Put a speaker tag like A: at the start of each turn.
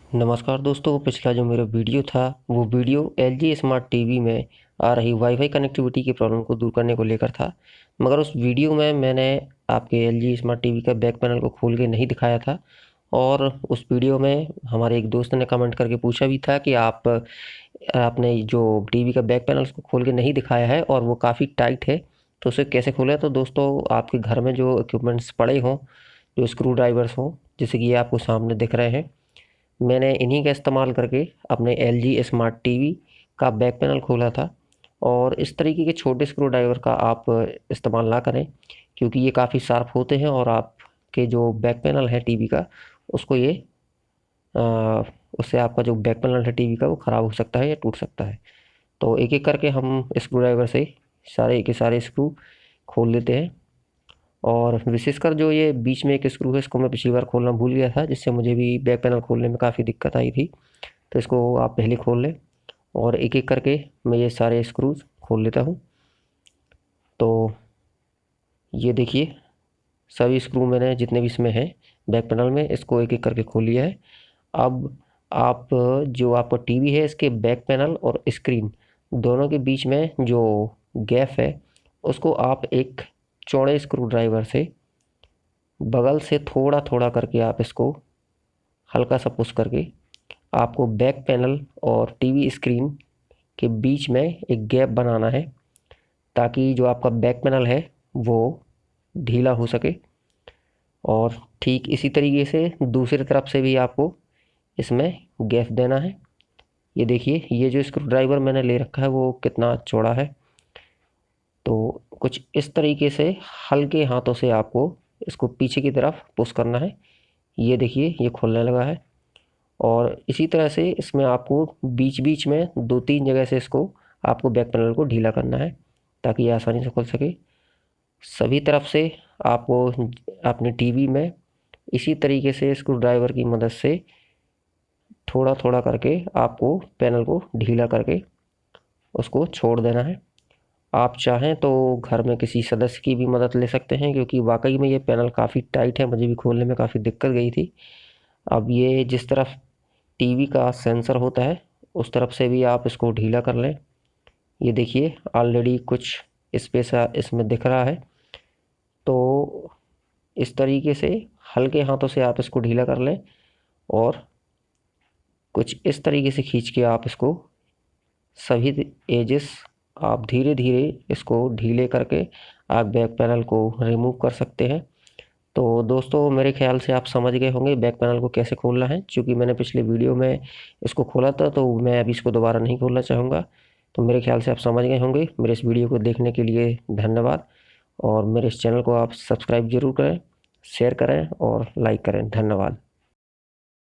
A: नमस्कार दोस्तों, पिछला जो मेरा वीडियो था वो वीडियो LG स्मार्ट टीवी में आ रही वाईफाई कनेक्टिविटी की प्रॉब्लम को दूर करने को लेकर था। मगर उस वीडियो में मैंने आपके LG स्मार्ट टीवी का बैक पैनल को खोल के नहीं दिखाया था। और उस वीडियो में हमारे एक दोस्त ने कमेंट करके पूछा भी था कि आपने जो टीवी का बैक पैनल उसको खोल के नहीं दिखाया है और वो काफ़ी टाइट है, तो उसे कैसे खोलें। तो दोस्तों, आपके घर में जो इक्विपमेंट्स पड़े हों, जो स्क्रू ड्राइवर्स हों, जैसे कि ये आपको सामने दिख रहे हैं, मैंने इन्हीं का इस्तेमाल करके अपने LG स्मार्ट टीवी का बैक पैनल खोला था। और इस तरीके के छोटे स्क्रू ड्राइवर का आप इस्तेमाल ना करें, क्योंकि ये काफ़ी शार्प होते हैं और आपके जो बैक पैनल है टीवी का, उसको ये अ, उससे आपका जो बैक पैनल है टीवी का वो ख़राब हो सकता है या टूट सकता है। तो एक एक करके हम स्क्रू ड्राइवर से सारे के सारे स्क्रू खोल लेते हैं। और विशेषकर जो ये बीच में एक स्क्रू है, इसको मैं पिछली बार खोलना भूल गया था, जिससे मुझे भी बैक पैनल खोलने में काफ़ी दिक्कत आई थी। तो इसको आप पहले खोल लें और एक एक करके मैं ये सारे स्क्रूज खोल लेता हूँ। तो ये देखिए, सभी स्क्रू मैंने जितने भी इसमें हैं बैक पैनल में, इसको एक एक करके खोल लिया है। अब आप जो आपका टीवी है, इसके बैक पैनल और स्क्रीन दोनों के बीच में जो गैप है, उसको आप एक चौड़े स्क्रू ड्राइवर से बगल से थोड़ा थोड़ा करके आप इसको हल्का सा पुश करके आपको बैक पैनल और टीवी स्क्रीन के बीच में एक गैप बनाना है, ताकि जो आपका बैक पैनल है वो ढीला हो सके। और ठीक इसी तरीके से दूसरी तरफ से भी आपको इसमें गैप देना है। ये देखिए, ये जो स्क्रू ड्राइवर मैंने ले रखा है वो कितना चौड़ा है। तो कुछ इस तरीके से हल्के हाथों से आपको इसको पीछे की तरफ पुश करना है। ये देखिए, ये खुलने लगा है। और इसी तरह से इसमें आपको बीच बीच में 2-3 जगह से इसको आपको बैक पैनल को ढीला करना है, ताकि ये आसानी से खुल सके। सभी तरफ से आपको अपने टीवी में इसी तरीके से स्क्रू ड्राइवर की मदद से थोड़ा थोड़ा करके आपको पैनल को ढीला करके उसको छोड़ देना है। आप चाहें तो घर में किसी सदस्य की भी मदद ले सकते हैं, क्योंकि वाकई में ये पैनल काफ़ी टाइट है, मुझे भी खोलने में काफ़ी दिक्कत गई थी। अब ये जिस तरफ टीवी का सेंसर होता है, उस तरफ से भी आप इसको ढीला कर लें। ये देखिए, ऑलरेडी कुछ स्पेस इसमें दिख रहा है। तो इस तरीके से हल्के हाथों से आप इसको ढीला कर लें और कुछ इस तरीके से खींच के आप इसको सभी एजेस आप धीरे धीरे इसको ढीले करके आप बैक पैनल को रिमूव कर सकते हैं। तो दोस्तों, मेरे ख्याल से आप समझ गए होंगे बैक पैनल को कैसे खोलना है, क्योंकि मैंने पिछले वीडियो में इसको खोला था, तो मैं अभी इसको दोबारा नहीं खोलना चाहूँगा। तो मेरे ख्याल से आप समझ गए होंगे। मेरे इस वीडियो को देखने के लिए धन्यवाद। और मेरे इस चैनल को आप सब्सक्राइब ज़रूर करें, शेयर करें और लाइक करें। धन्यवाद।